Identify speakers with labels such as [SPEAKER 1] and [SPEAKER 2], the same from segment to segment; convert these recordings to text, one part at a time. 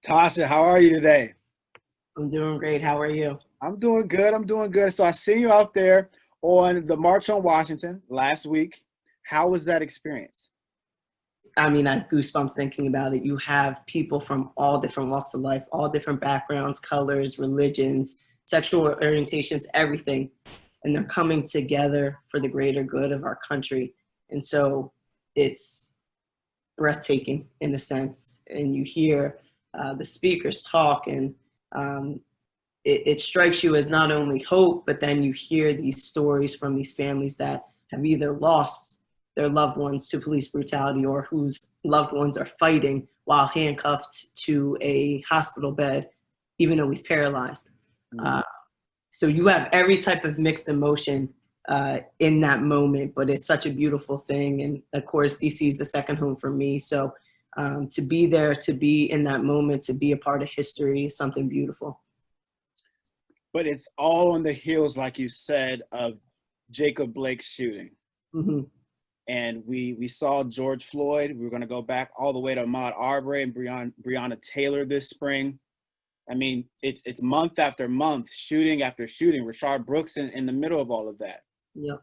[SPEAKER 1] Tasha, how are you today?
[SPEAKER 2] I'm doing great. How are you?
[SPEAKER 1] I'm doing good. I'm doing good. So I see you out there on the March on Washington last week. How was that experience?
[SPEAKER 2] I mean, I have goosebumps thinking about it. You have people from all different walks of life, all different backgrounds, colors, religions, sexual orientations, everything. And they're coming together for the greater good of our country. And so it's breathtaking in a sense. And you hear the speakers talk, and um, it strikes you as not only hope, but then you hear these stories from these families that have either lost their loved ones to police brutality or whose loved ones are fighting while handcuffed to a hospital bed, even though he's paralyzed.
[SPEAKER 1] Mhm.
[SPEAKER 2] Uh, so you have every type of mixed emotion in that moment, but it's such a beautiful thing. And of course, DC is the second home for me. So to be there, to be in that moment, to be a part of history is something beautiful.
[SPEAKER 1] But it's all on the heels, like you said, of Jacob Blake's shooting.
[SPEAKER 2] Mm-hmm.
[SPEAKER 1] And we saw George Floyd. We were going to go back all the way to Ahmaud Arbery and Breonna Taylor this spring. I mean, it's month after month, shooting after shooting. Rashard Brooks in the middle of all of that.
[SPEAKER 2] Yeah.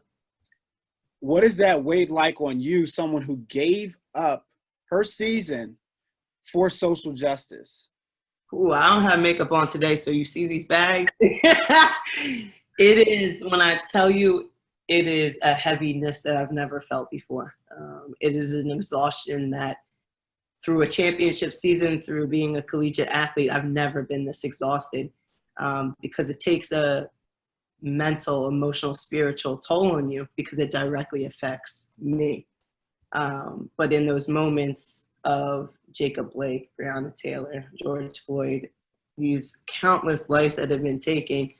[SPEAKER 1] What is that weight like on you, someone who gave up her season for social justice?
[SPEAKER 2] Ooh, I don't have makeup on today, so you see these bags. It is, when I tell you, it is a heaviness that I've never felt before. It is an exhaustion that through a championship season, through being a collegiate athlete, I've never been this exhausted because it takes a mental, emotional, spiritual toll on you because it directly affects me. But in those moments of Jacob Blake, Breonna Taylor, George Floyd, these countless lives that have been taken,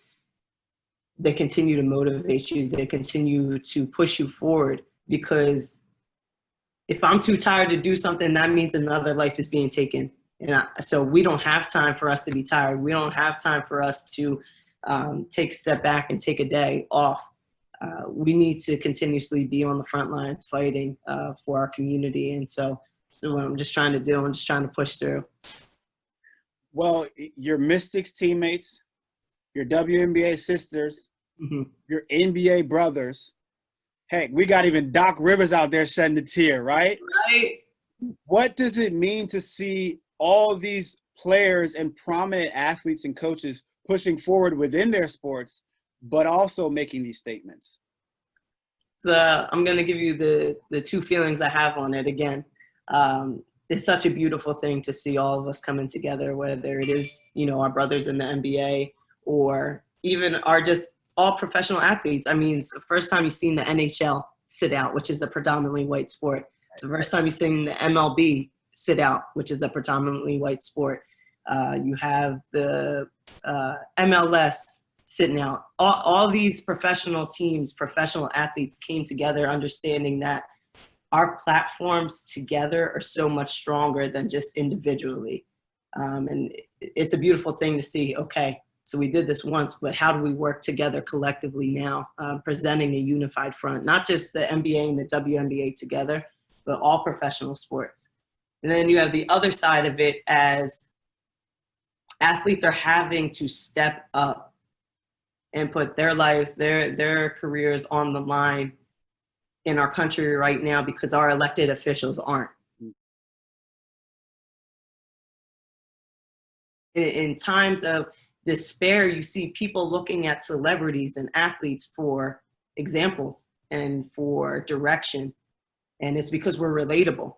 [SPEAKER 2] they continue to motivate you. They continue to push you forward because if I'm too tired to do something, that means another life is being taken. So we don't have time for us to be tired. We don't have time for us to take a step back and take a day off. We need to continuously be on the front lines fighting for our community. And so what I'm just trying to do. I'm just trying to push through.
[SPEAKER 1] Well, your Mystics teammates, your WNBA sisters,
[SPEAKER 2] Mm-hmm.
[SPEAKER 1] your NBA brothers. Heck, we got even Doc Rivers out there shedding a tear, right?
[SPEAKER 2] Right?
[SPEAKER 1] What does it mean to see all these players and prominent athletes and coaches pushing forward within their sports, but also making these statements?
[SPEAKER 2] So I'm going to give you the two feelings I have on it again. It's such a beautiful thing to see all of us coming together, whether it is, our brothers in the NBA or even our just all professional athletes. I mean, it's the first time you've seen the NHL sit out, which is a predominantly white sport. It's the first time you've seen the MLB sit out, which is a predominantly white sport. You have the MLS sitting out. All these professional teams, professional athletes came together understanding that our platforms together are so much stronger than just individually. And it's a beautiful thing to see, okay, so we did this once, but how do we work together collectively now, presenting a unified front, not just the NBA and the WNBA together, but all professional sports. And then you have the other side of it as athletes are having to step up and put their lives, their careers on the line in our country right now because our elected officials aren't. In times of despair, you see people looking at celebrities and athletes for examples and for direction. And it's because we're relatable.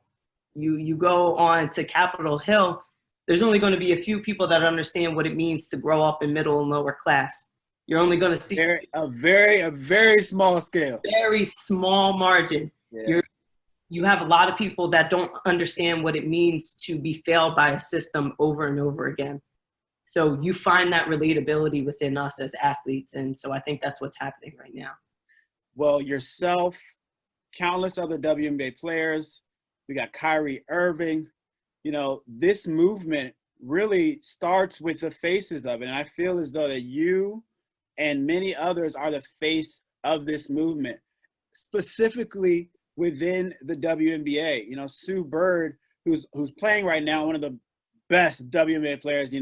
[SPEAKER 2] You go on to Capitol Hill, there's only going to be a few people that understand what it means to grow up in middle and lower class. You're only going to see
[SPEAKER 1] A very small scale.
[SPEAKER 2] very small margin.
[SPEAKER 1] Yeah.
[SPEAKER 2] You have a lot of people that don't understand what it means to be failed by a system over and over again. So you find that relatability within us as athletes. And so I think that's what's happening right now.
[SPEAKER 1] Well, yourself, countless other WNBA players, we got Kyrie Irving. This movement really starts with the faces of it. And I feel as though that you and many others are the face of this movement, specifically within the WNBA. Sue Bird, who's playing right now, one of the best WNBA players,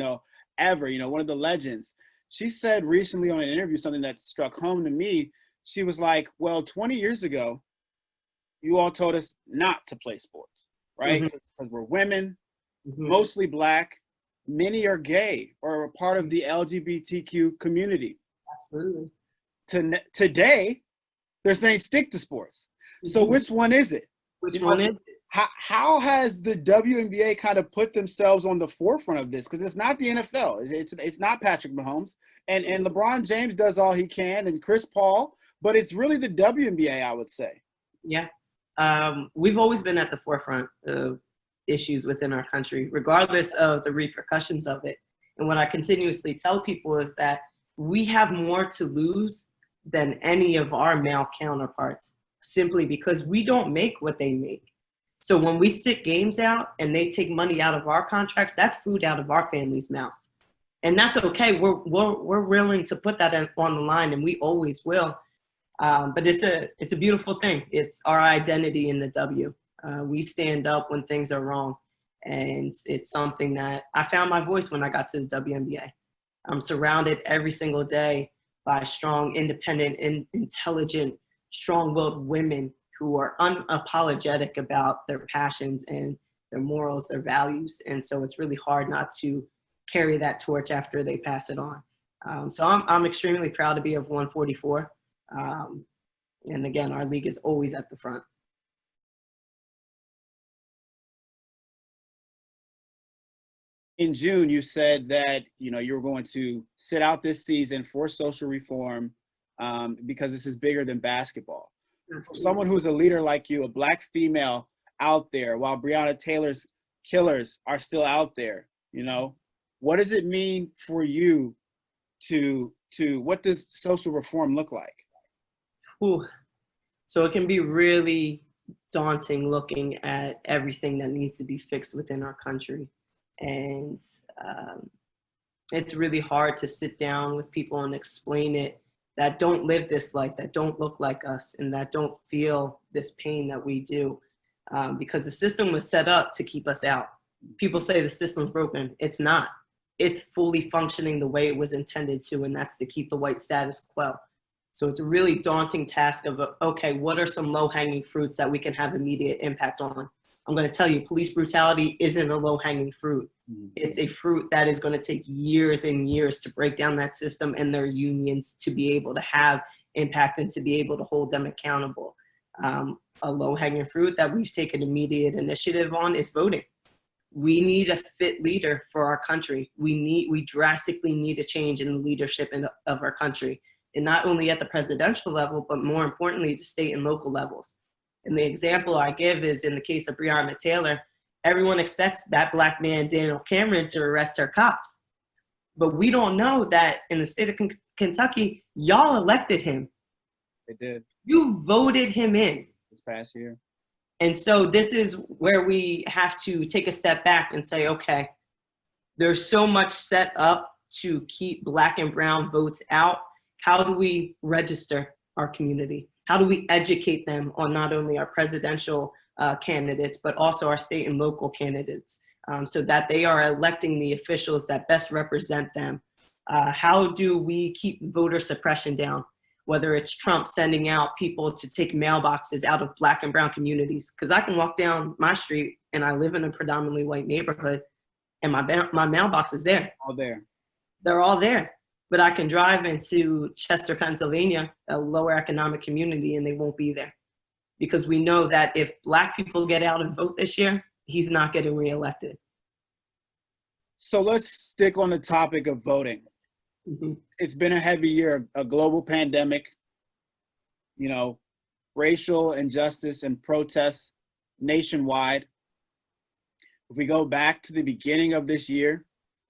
[SPEAKER 1] ever, one of the legends. She said recently on an interview something that struck home to me. She was like, well, 20 years ago, you all told us not to play sports, right? Because we're women, mostly Black, many are gay or a part of the LGBTQ community.
[SPEAKER 2] Absolutely.
[SPEAKER 1] Today, they're saying stick to sports. So which one is it?
[SPEAKER 2] Which one is it?
[SPEAKER 1] How has the WNBA kind of put themselves on the forefront of this? Because it's not the NFL. It's not Patrick Mahomes. And LeBron James does all he can, and Chris Paul, but it's really the WNBA, I would say.
[SPEAKER 2] Yeah. We've always been at the forefront of issues within our country, regardless of the repercussions of it. And what I continuously tell people is that we have more to lose than any of our male counterparts, simply because we don't make what they make. So when we sit games out and they take money out of our contracts, that's food out of our families' mouths. And that's okay. We're willing to put that on the line, and we always will. But it's a beautiful thing. It's our identity in the W. We stand up when things are wrong. And it's something that I found my voice when I got to the WNBA. I'm surrounded every single day by strong, independent, and intelligent, strong-willed women who are unapologetic about their passions and their morals, their values. And so it's really hard not to carry that torch after they pass it on. So I'm extremely proud to be of 144. And again, our league is always at the front.
[SPEAKER 1] In June, you said that, you were going to sit out this season for social reform because this is bigger than basketball. For someone who's a leader like you, a Black female out there, while Breonna Taylor's killers are still out there, what does it mean for you to what does social reform look like?
[SPEAKER 2] Ooh. So it can be really daunting looking at everything that needs to be fixed within our country. And it's really hard to sit down with people and explain it that don't live this life, that don't look like us, and that don't feel this pain that we do. Because the system was set up to keep us out. People say the system's broken. It's not. It's fully functioning the way it was intended to, and that's to keep the white status quo. So it's a really daunting task of, okay, what are some low-hanging fruits that we can have immediate impact on? I'm going to tell you, police brutality isn't a low-hanging fruit. It's a fruit that is going to take years and years to break down that system and their unions to be able to have impact and to be able to hold them accountable. A low-hanging fruit that we've taken immediate initiative on is voting. We need a fit leader for our country. We drastically need a change in the leadership of our country. And not only at the presidential level, but more importantly, the state and local levels. And the example I give is in the case of Breonna Taylor, everyone expects that Black man, Daniel Cameron, to arrest her cops. But we don't know that in the state of Kentucky, y'all elected him.
[SPEAKER 1] They did.
[SPEAKER 2] You voted him in.
[SPEAKER 1] This past year.
[SPEAKER 2] And so this is where we have to take a step back and say, okay, there's so much set up to keep Black and brown votes out. How do we register our community? How do we educate them on not only our presidential candidates, but also our state and local candidates so that they are electing the officials that best represent them? How do we keep voter suppression down? Whether it's Trump sending out people to take mailboxes out of Black and brown communities. Because I can walk down my street and I live in a predominantly white neighborhood and my mailbox is there.
[SPEAKER 1] All there.
[SPEAKER 2] They're all there. But I can drive into Chester, Pennsylvania, a lower economic community, and they won't be there. Because we know that if Black people get out and vote this year, he's not getting reelected.
[SPEAKER 1] So let's stick on the topic of voting. It's been a heavy year, a global pandemic, racial injustice and protests nationwide. If we go back to the beginning of this year,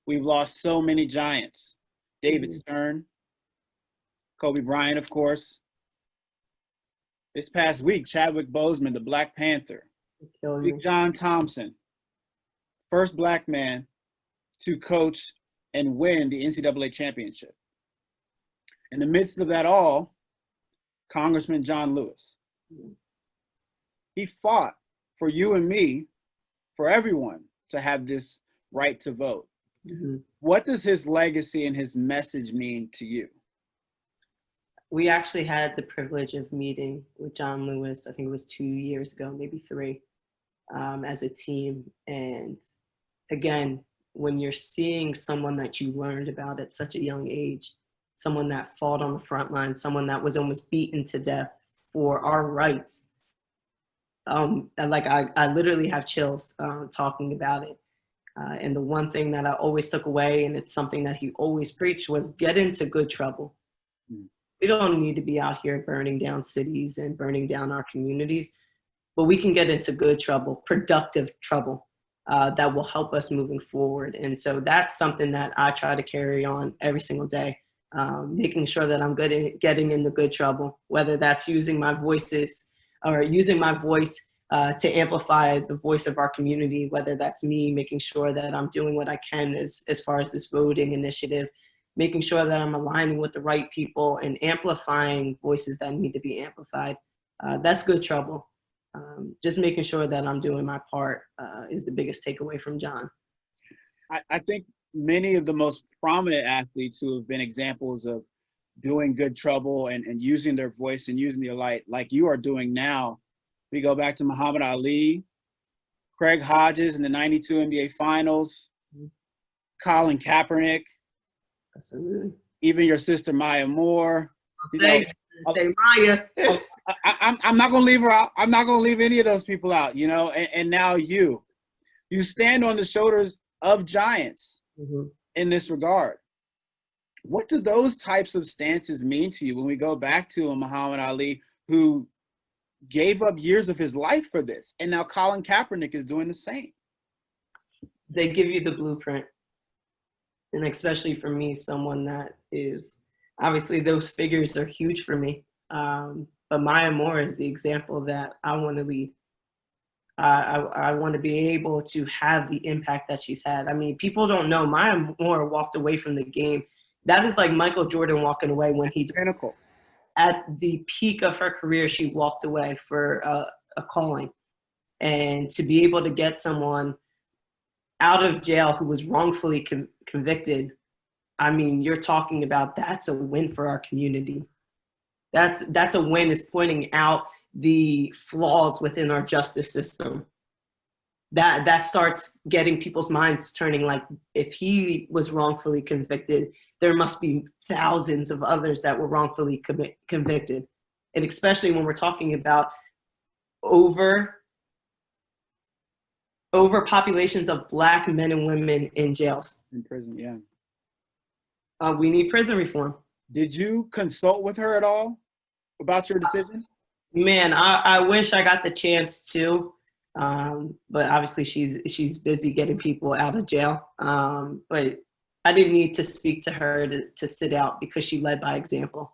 [SPEAKER 1] we've lost so many giants. David Stern, Kobe Bryant, of course. This past week, Chadwick Boseman, the Black Panther. Big John Thompson, first Black man to coach and win the NCAA championship. In the midst of that all, Congressman John Lewis. He fought for you and me, for everyone to have this right to vote.
[SPEAKER 2] Mm-hmm.
[SPEAKER 1] What does his legacy and his message mean to you?
[SPEAKER 2] We actually had the privilege of meeting with John Lewis, I think it was 2 years ago, maybe 3, as a team. And again, when you're seeing someone that you learned about at such a young age, someone that fought on the front line, someone that was almost beaten to death for our rights, I literally have chills talking about it. And the one thing that I always took away, and it's something that he always preached, was get into good trouble. Mm. We don't need to be out here burning down cities and burning down our communities, but we can get into good trouble, productive trouble that will help us moving forward. And so that's something that I try to carry on every single day, making sure that I'm good at getting into good trouble, whether that's using my voices or using my voice to amplify the voice of our community, whether that's me making sure that I'm doing what I can as far as this voting initiative, making sure that I'm aligning with the right people and amplifying voices that need to be amplified. That's good trouble. Just making sure that I'm doing my part is the biggest takeaway from John.
[SPEAKER 1] I think many of the most prominent athletes who have been examples of doing good trouble and using their voice and using their light, like you are doing now. We go back to Muhammad Ali, Craig Hodges in the '92 NBA Finals, Colin Kaepernick,
[SPEAKER 2] absolutely.
[SPEAKER 1] Even your sister Maya Moore.
[SPEAKER 2] Say Maya.
[SPEAKER 1] I'm not gonna leave her out. I'm not gonna leave any of those people out. And now you stand on the shoulders of giants in this regard. What do those types of stances mean to you when we go back to a Muhammad Ali who gave up years of his life for this, and now Colin Kaepernick is doing the same?
[SPEAKER 2] They give you the blueprint. And especially for me, someone that is, obviously those figures are huge for me. But Maya Moore is the example that I want to lead. I want to be able to have the impact that she's had. I mean, people don't know Maya Moore walked away from the game. That is like Michael Jordan walking away when he
[SPEAKER 1] pinnacle.
[SPEAKER 2] At the peak of her career, she walked away for a calling. And to be able to get someone out of jail who was wrongfully convicted, I mean, you're talking about that's a win for our community. That's a win, is pointing out the flaws within our justice system. That starts getting people's minds turning, like, if he was wrongfully convicted, there must be thousands of others that were wrongfully convicted. And especially when we're talking about overpopulations of Black men and women in jails.
[SPEAKER 1] In prison, yeah.
[SPEAKER 2] We need prison reform.
[SPEAKER 1] Did you consult with her at all about your decision?
[SPEAKER 2] Man, I wish I got the chance to, but obviously she's busy getting people out of jail. But I didn't need to speak to her to sit out, because she led by example.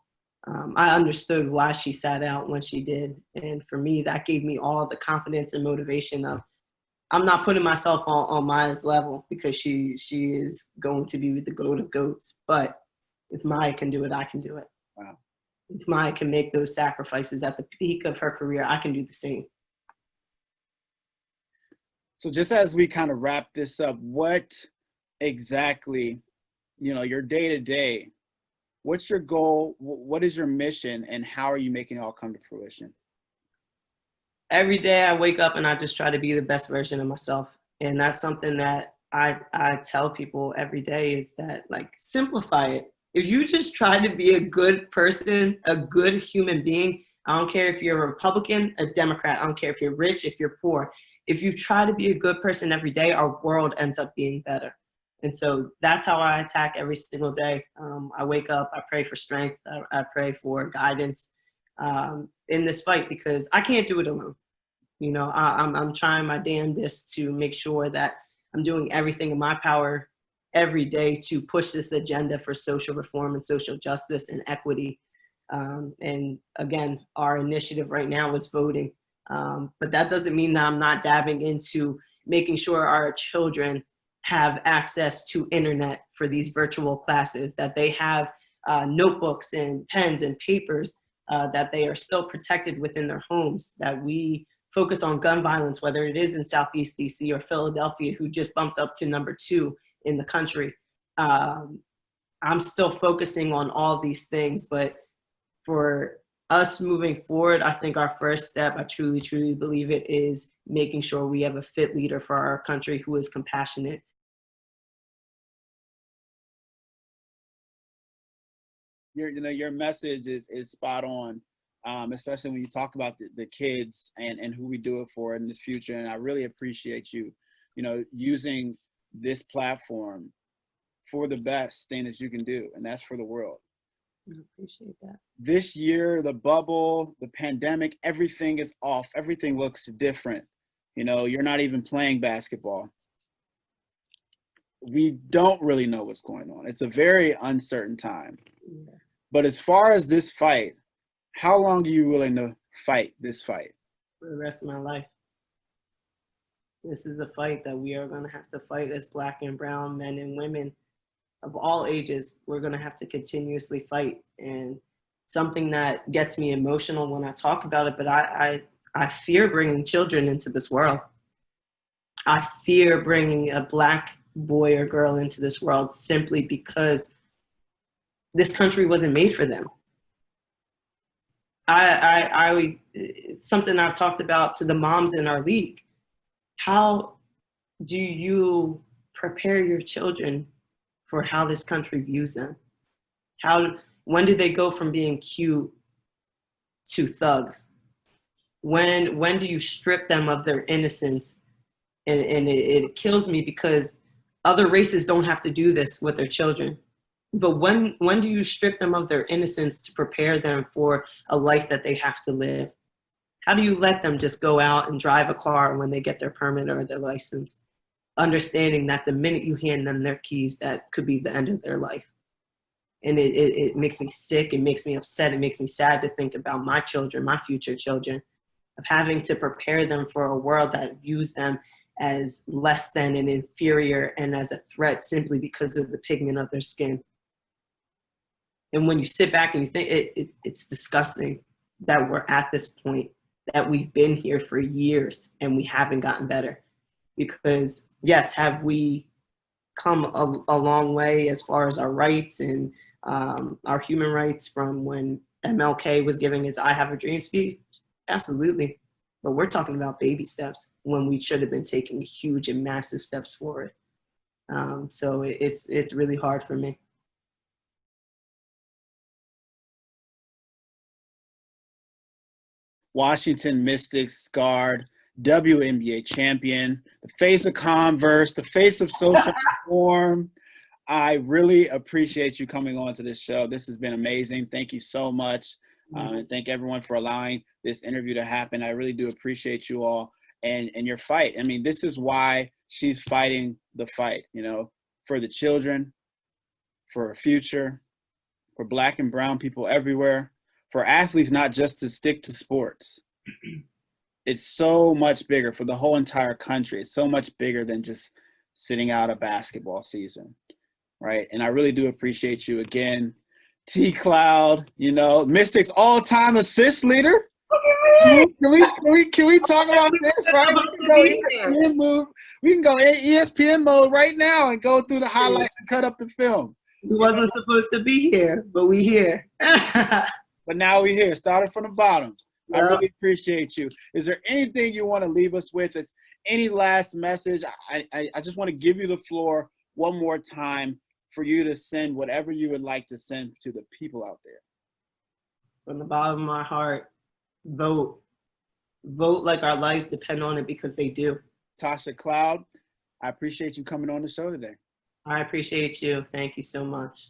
[SPEAKER 2] I understood why she sat out when she did. And for me, that gave me all the confidence and motivation of, I'm not putting myself on Maya's level, because she is going to be the GOAT of GOATs. But if Maya can do it, I can do it.
[SPEAKER 1] Wow.
[SPEAKER 2] If Maya can make those sacrifices at the peak of her career, I can do the same.
[SPEAKER 1] So just as we kind of wrap this up, what exactly, your day-to-day, what's your goal? What is your mission, and how are you making it all come to fruition?
[SPEAKER 2] Every day I wake up and I just try to be the best version of myself. And that's something that I tell people every day, is that, like, simplify it. If you just try to be a good person, a good human being, I don't care if you're a Republican, a Democrat, I don't care if you're rich, if you're poor. If you try to be a good person every day, our world ends up being better. And so that's how I attack every single day. I wake up, I pray for strength, I pray for guidance in this fight, because I can't do it alone. I'm trying my damnedest to make sure that I'm doing everything in my power every day to push this agenda for social reform and social justice and equity. And again, our initiative right now is voting. But that doesn't mean that I'm not dabbing into making sure our children have access to internet for these virtual classes, that they have notebooks and pens and papers, that they are still protected within their homes, that we focus on gun violence, whether it is in Southeast DC or Philadelphia, who just bumped up to #2 in the country. I'm still focusing on all these things, but for us moving forward, I think our first step, I truly, truly believe it, is making sure we have a fit leader for our country who is compassionate.
[SPEAKER 1] Your message is spot on, especially when you talk about the kids and who we do it for in this future. And I really appreciate you, using this platform for the best thing that you can do, and that's for the world.
[SPEAKER 2] I appreciate that.
[SPEAKER 1] This year, the bubble, the pandemic, everything is off. Everything looks different. You're not even playing basketball. We don't really know what's going on. It's a very uncertain time.
[SPEAKER 2] Yeah.
[SPEAKER 1] But as far as this fight, how long are you willing to fight this fight?
[SPEAKER 2] For the rest of my life. This is a fight that we are going to have to fight as Black and brown men and women of all ages. We're going to have to continuously fight. And something that gets me emotional when I talk about it, but I fear bringing children into this world. I fear bringing a Black boy or girl into this world simply because this country wasn't made for them. It's something I've talked about to the moms in our league. How do you prepare your children for how this country views them? When do they go from being cute to thugs? When do you strip them of their innocence? And it kills me because other races don't have to do this with their children. But when do you strip them of their innocence to prepare them for a life that they have to live? How do you let them just go out and drive a car when they get their permit or their license, understanding that the minute you hand them their keys, that could be the end of their life? And it makes me sick, it makes me upset, it makes me sad to think about my children, my future children, of having to prepare them for a world that views them as less than and inferior and as a threat simply because of the pigment of their skin. And when you sit back and you think, it's disgusting that we're at this point, that we've been here for years and we haven't gotten better. Because yes, have we come a long way as far as our rights and our human rights from when MLK was giving his I Have a Dream speech? Absolutely. But we're talking about baby steps when we should have been taking huge and massive steps forward. So it's really hard for me.
[SPEAKER 1] Washington Mystics guard, WNBA champion, the face of Converse, the face of social reform. I really appreciate you coming on to this show. This has been amazing. Thank you so much. And thank everyone for allowing this interview to happen. I really do appreciate you all and your fight. I mean, this is why she's fighting the fight, for the children, for a future, for Black and brown people everywhere, for athletes, not just to stick to sports. It's so much bigger for the whole entire country. It's so much bigger than just sitting out a basketball season, right? And I really do appreciate you again. T Cloud, Mystics all-time assist leader. Can we talk about this, right? We can go ESPN mode right now and go through the highlights and cut up the film.
[SPEAKER 2] We wasn't supposed to be here, but we here.
[SPEAKER 1] But now we're here, started from the bottom. Yep. I really appreciate you. Is there anything you want to leave us with? Is any last message? I just want to give you the floor one more time for you to send whatever you would like to send to the people out there.
[SPEAKER 2] From the bottom of my heart, vote. Vote like our lives depend on it, because they do.
[SPEAKER 1] Tasha Cloud, I appreciate you coming on the show today.
[SPEAKER 2] I appreciate you. Thank you so much.